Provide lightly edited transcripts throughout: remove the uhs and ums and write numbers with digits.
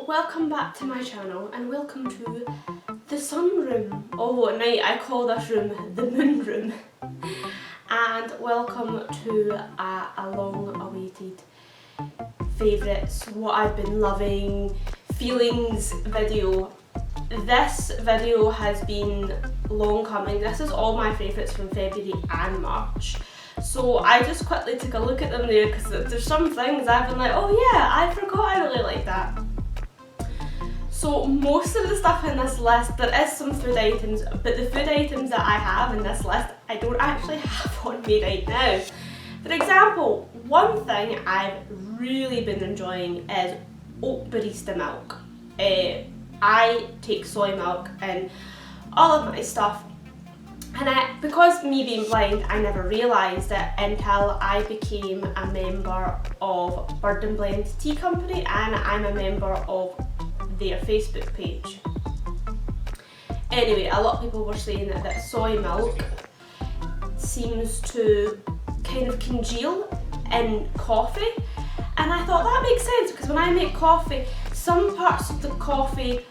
welcome back to my channel and welcome to the sunroom. Oh, at night I call this room the moon room. And welcome to a long awaited favourites, what I've been loving, feelings video. This video has been long coming. This is all my favourites from February and March. So I just quickly took a look at them there because there's some things I've been like, oh yeah, I forgot I really like that. So most of the stuff in this list, there is some food items, but the food items that I have in this list, I don't actually have on me right now. For example, one thing I've really been enjoying is oat barista milk. I take soy milk in all of my stuff. And because me being blind, I never realised it until I became a member of Bird and Blend Tea Company, and I'm a member of their Facebook page. Anyway, a lot of people were saying that soy milk seems to kind of congeal in coffee, and I thought that makes sense because when I make coffee, some parts of the coffee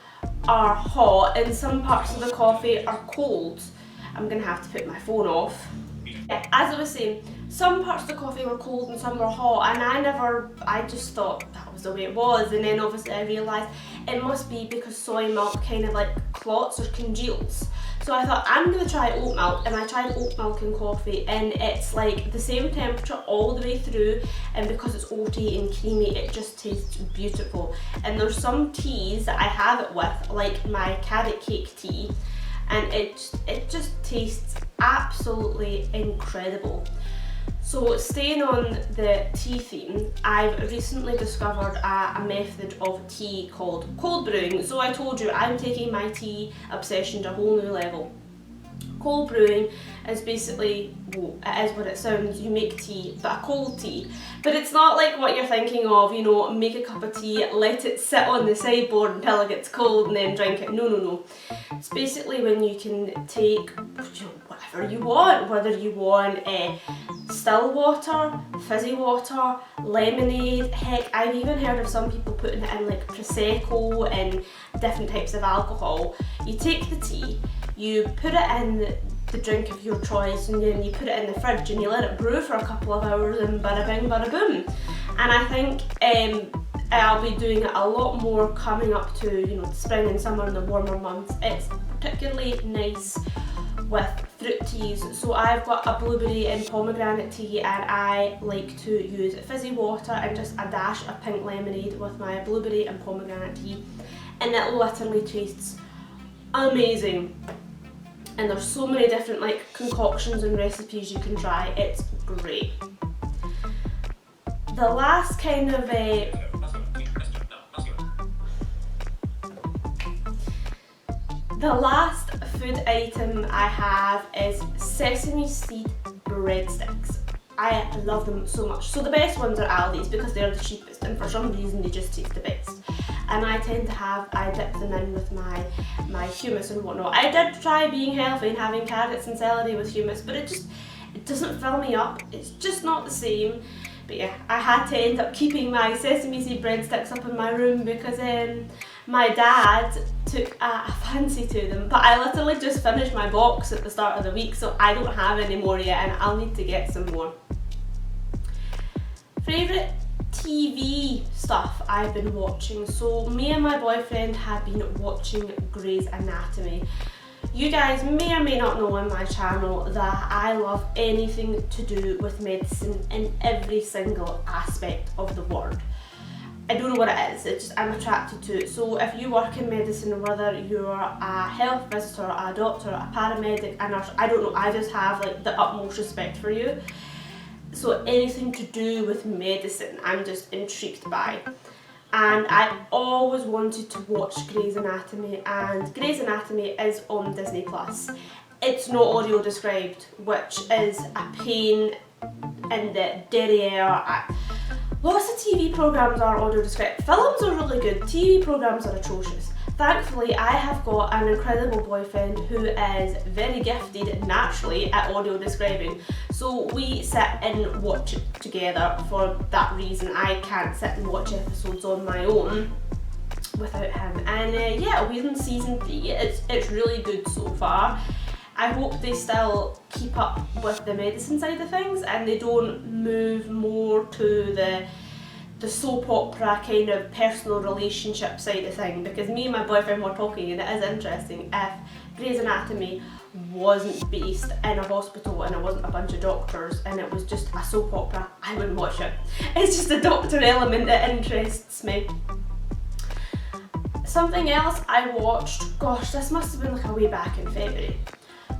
are hot and some parts of the coffee are cold. I'm gonna have to put my phone off. As I was saying, some parts of the coffee were cold and some were hot, and I just thought that was the way it was, and then obviously I realised it must be because soy milk kind of like clots or congeals. So I thought I'm gonna try oat milk, and I tried oat milk and coffee, and it's like the same temperature all the way through, and because it's oaty and creamy, it just tastes beautiful. And there's some teas that I have it with, like my carrot cake tea, and it just tastes absolutely incredible. So staying on the tea theme, I've recently discovered a method of tea called cold brewing. So I told you I'm taking my tea obsession to a whole new level. Cold brewing is basically, well, it is what it sounds, you make tea, but a cold tea. But it's not like what you're thinking of, you know, make a cup of tea, let it sit on the sideboard until it gets cold and then drink it. No. It's basically when you can take whatever you want, whether you want still water, fizzy water, lemonade, heck, I've even heard of some people putting it in like Prosecco and different types of alcohol. You take the tea, you put it in the drink of your choice, and then you put it in the fridge and you let it brew for a couple of hours, and bada bing bada boom. And I think I'll be doing it a lot more coming up to, you know, spring and summer and the warmer months. It's particularly nice with fruit teas. So I've got a blueberry and pomegranate tea, and I like to use fizzy water and just a dash of pink lemonade with my blueberry and pomegranate tea, and it literally tastes amazing. And there's so many different like concoctions and recipes you can try. It's great. The last kind of the last food item I have is sesame seed breadsticks. I love them so much. So the best ones are Aldi's because they're the cheapest, and for some reason they just taste the best. And I tend to I dip them in with my hummus and whatnot. I did try being healthy and having carrots and celery with hummus, but it doesn't fill me up. It's just not the same. But yeah, I had to end up keeping my sesame seed breadsticks up in my room because my dad took a fancy to them. But I literally just finished my box at the start of the week, so I don't have any more yet, and I'll need to get some more. Favourite TV stuff I've been watching. So me and my boyfriend have been watching Grey's Anatomy. You guys may or may not know on my channel that I love anything to do with medicine in every single aspect of the word. I don't know what it is, it's just I'm attracted to it. So if you work in medicine, whether you're a health visitor, a doctor, a paramedic, a nurse, I don't know, I just have like the utmost respect for you. So anything to do with medicine, I'm just intrigued by. And I always wanted to watch Grey's Anatomy, and Grey's Anatomy is on Disney+. It's not audio described, which is a pain in the derriere. Lots of TV programmes are audio described. Films are really good, TV programmes are atrocious. Thankfully, I have got an incredible boyfriend who is very gifted naturally at audio describing. So we sit and watch it together for that reason. I can't sit and watch episodes on my own. without him. And yeah, we're in season 3. It's really good so far. I hope they still keep up with the medicine side of things and they don't move more to the soap opera kind of personal relationship side of thing, because me and my boyfriend were talking and it is interesting. If Grey's Anatomy wasn't based in a hospital and it wasn't a bunch of doctors and it was just a soap opera, I wouldn't watch it. It's just the doctor element that interests me. Something else I watched, gosh, this must have been like a way back in February,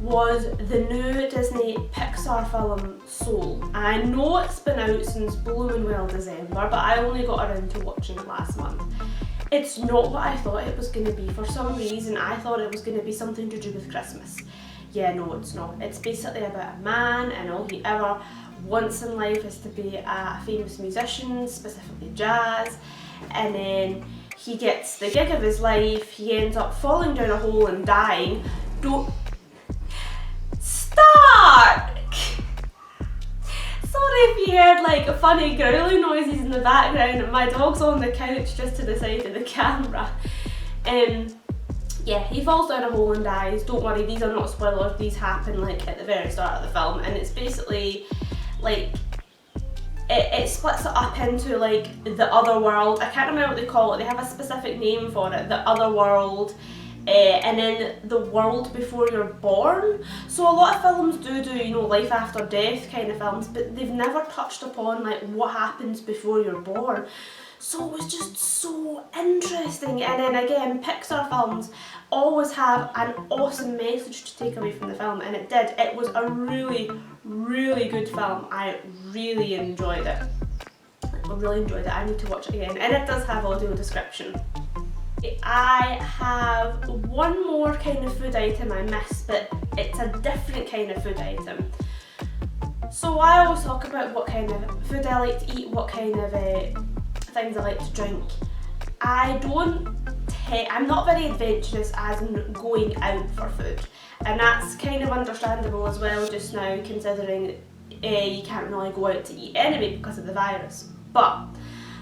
was the new Disney Pixar film Soul. I know it's been out since blooming well December, but I only got around to watching it last month. It's not what I thought it was going to be. For some reason I thought it was going to be something to do with Christmas. Yeah, no, it's not. It's basically about a man and all he ever wants in life is to be a famous musician, specifically jazz, and then he gets the gig of his life, he ends up falling down a hole and dying. Don't start! Sorry if you heard like funny growling noises in the background, and my dog's on the couch just to the side of the camera. Yeah, he falls down a hole and dies. Don't worry, these are not spoilers, these happen like at the very start of the film, and it's basically like it splits it up into like the other world. I can't remember what they call it, they have a specific name for it, the other world, and then the world before you're born. So a lot of films do, you know, life after death kind of films, but they've never touched upon like what happens before you're born. So it was just so interesting. And then again, Pixar films always have an awesome message to take away from the film, and it did. It was a really, really good film. I really enjoyed it. I need to watch it again, and it does have audio description. I have one more kind of food item I missed, but it's a different kind of food item. So I always talk about what kind of food I like to eat, what kind of things I like to drink. I'm not very adventurous as in going out for food, and that's kind of understandable as well just now, considering you can't really go out to eat anyway because of the virus. But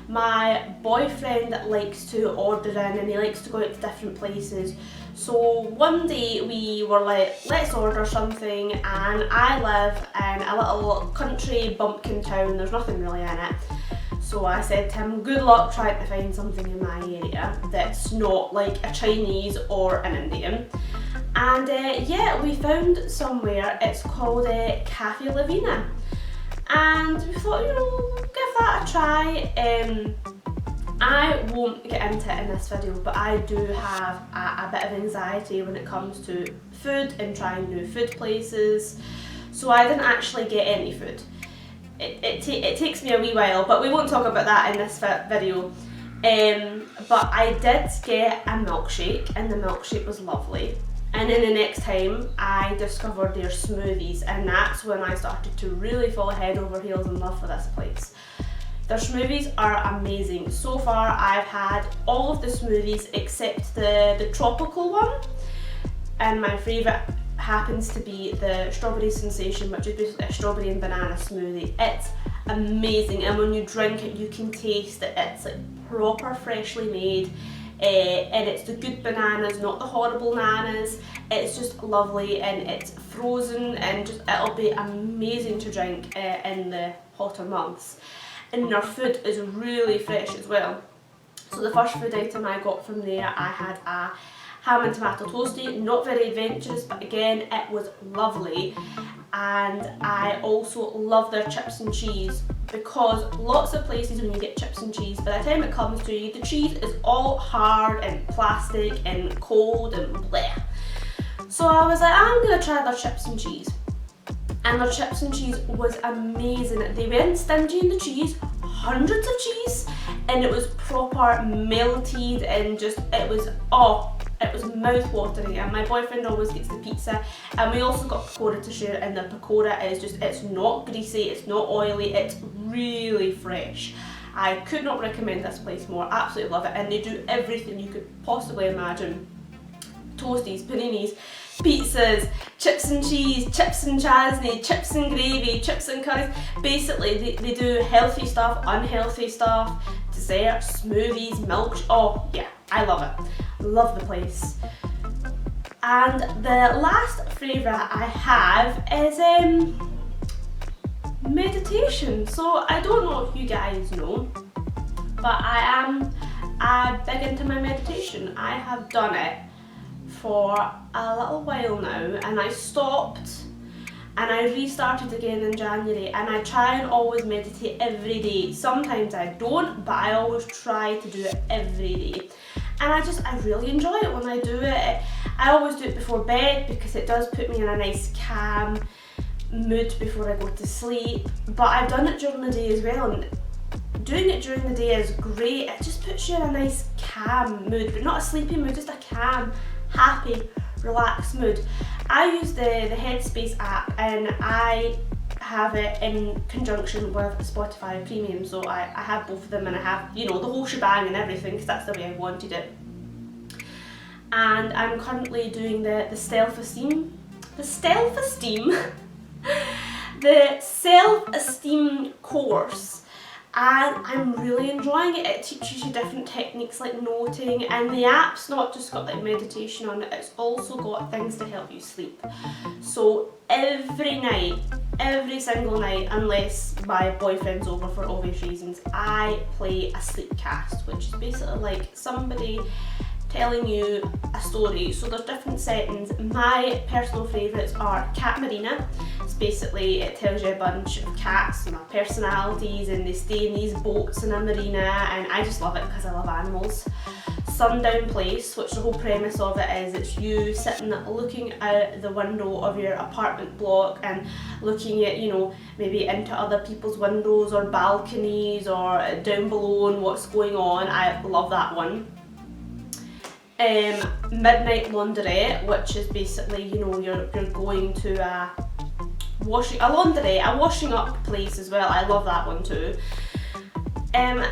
my boyfriend likes to order in and he likes to go out to different places. So one day we were like, let's order something, and I live in a little country bumpkin town, there's nothing really in it. So I said to him, good luck trying to find something in my area that's not like a Chinese or an Indian. And yeah, we found somewhere, it's called Cafe Lavina. And we thought, you know, we'll give that a try. I won't get into it in this video, but I do have a bit of anxiety when it comes to food and trying new food places. So I didn't actually get any food. It takes me a wee while, but we won't talk about that in this video. But I did get a milkshake, and the milkshake was lovely. And then the next time I discovered their smoothies, and that's when I started to really fall head over heels in love for this place. Their smoothies are amazing. So far I've had all of the smoothies except the tropical one, and my favourite happens to be the strawberry sensation, which is basically a strawberry and banana smoothie. It's amazing, and when you drink it you can taste that it's like proper freshly made, and it's the good bananas, not the horrible nanas. It's just lovely, and it's frozen, and just it'll be amazing to drink in the hotter months. And their food is really fresh as well. So the first food item I got from there, I had a ham and tomato toastie, not very adventurous, but again it was lovely. And I also love their chips and cheese, because lots of places when you get chips and cheese, by the time it comes to you, the cheese is all hard and plastic and cold and bleh. So I was like, I'm gonna try their chips and cheese. And their chips and cheese was amazing. They weren't stingy in the cheese, hundreds of cheese, and it was proper melted, and just it was mouth-watering. And my boyfriend always gets the pizza, and we also got pakora to share, and the pakora is just, it's not greasy, it's not oily, it's really fresh. I could not recommend this place more, absolutely love it, and they do everything you could possibly imagine. Toasties, paninis, pizzas, chips and cheese, chips and chutney, chips and gravy, chips and curries. Basically they do healthy stuff, unhealthy stuff, desserts, smoothies, milk. Oh yeah, I love it. Love the place. And the last favourite I have is meditation. So I don't know if you guys know, but I am big into my meditation. I have done it for a little while now, and I stopped and I restarted again in January, and I try and always meditate every day. Sometimes I don't, but I always try to do it every day. And I really enjoy it when I do it. I always do it before bed because it does put me in a nice calm mood before I go to sleep. But I've done it during the day as well, and doing it during the day is great. It just puts you in a nice calm mood, but not a sleepy mood, just a calm, happy, relaxed mood. I use the Headspace app, and I have it in conjunction with Spotify Premium, so I have both of them, and I have, the whole shebang and everything, because that's the way I wanted it. And I'm currently doing the self-esteem course, and I'm really enjoying it. It teaches you different techniques like noting, and the app's not just got like meditation on it, it's also got things to help you sleep. So every single night, unless my boyfriend's over for obvious reasons, I play a sleep cast, which is basically like somebody telling you a story. So there's different settings. My personal favourites are Cat Marina. It's basically, it tells you a bunch of cats and their personalities, and they stay in these boats in a marina, and I just love it because I love animals. Sundown Place, which the whole premise of it is it's you sitting looking out the window of your apartment block and looking at, maybe into other people's windows or balconies or down below and what's going on. I love that one. Midnight Laundrette, which is basically, you're going to a washing up place as well. I love that one too. And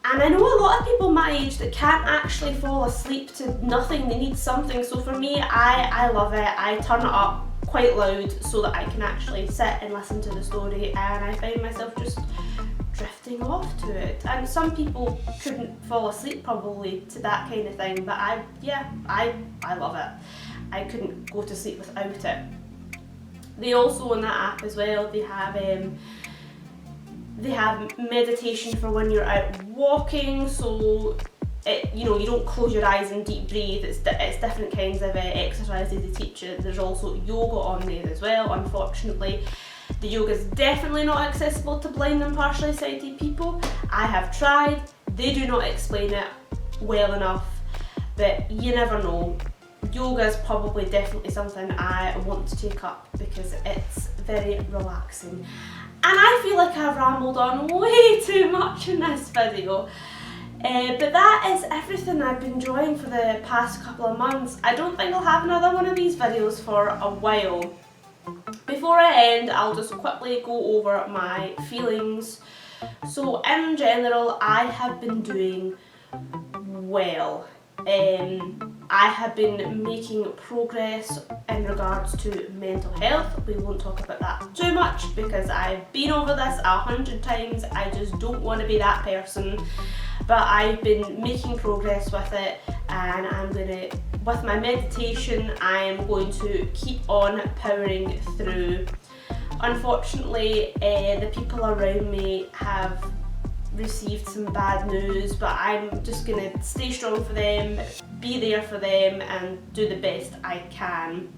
I know a lot of people my age that can't actually fall asleep to nothing. They need something. So for me, I love it. I turn it up quite loud so that I can actually sit and listen to the story, and I find myself just drifting off to it. And some people couldn't fall asleep probably to that kind of thing, but I love it. I couldn't go to sleep without it. They also, in that app as well, they have meditation for when you're out walking, so you don't close your eyes and deep breathe. It's different kinds of exercises they teach you. There's also yoga on there as well. Unfortunately, the yoga is definitely not accessible to blind and partially sighted people. I have tried. They do not explain it well enough, but you never know. Yoga is probably definitely something I want to take up because it's very relaxing. And I feel like I've rambled on way too much in this video. But that is everything I've been enjoying for the past couple of months. I don't think I'll have another one of these videos for a while. Before I end, I'll just quickly go over my feelings. So in general, I have been doing well. I have been making progress in regards to mental health. We won't talk about that too much because I've been over this 100 times. I just don't want to be that person. But I've been making progress with it, and with my meditation, I am going to keep on powering through. Unfortunately, the people around me have received some bad news, but I'm just going to stay strong for them, be there for them, and do the best I can.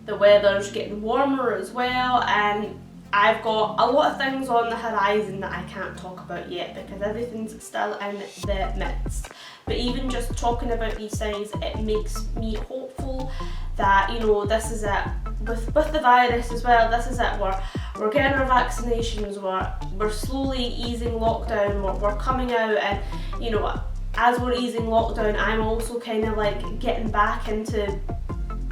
The weather's getting warmer as well, and I've got a lot of things on the horizon that I can't talk about yet because everything's still in the midst. But even just talking about these things, it makes me hopeful that, this is it. With the virus as well, this is it. We're getting our vaccinations, we're slowly easing lockdown, we're coming out, and as we're easing lockdown, I'm also kind of like getting back into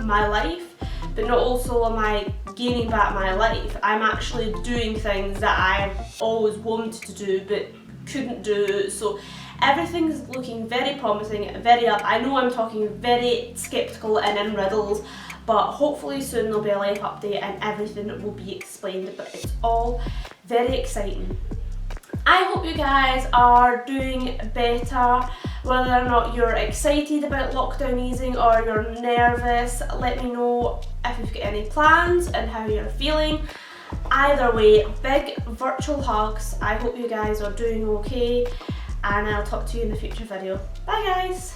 my life, but not also am I gaining back my life. I'm actually doing things that I've always wanted to do but couldn't do. So everything's looking very promising, very up. I know I'm talking very skeptical and in riddles, but hopefully soon there'll be a life update and everything will be explained. But it's all very exciting. I hope you guys are doing better, whether or not you're excited about lockdown easing or you're nervous. Let me know if you've got any plans and how you're feeling. Either way, big virtual hugs. I hope you guys are doing okay, and I'll talk to you in the future video. Bye guys!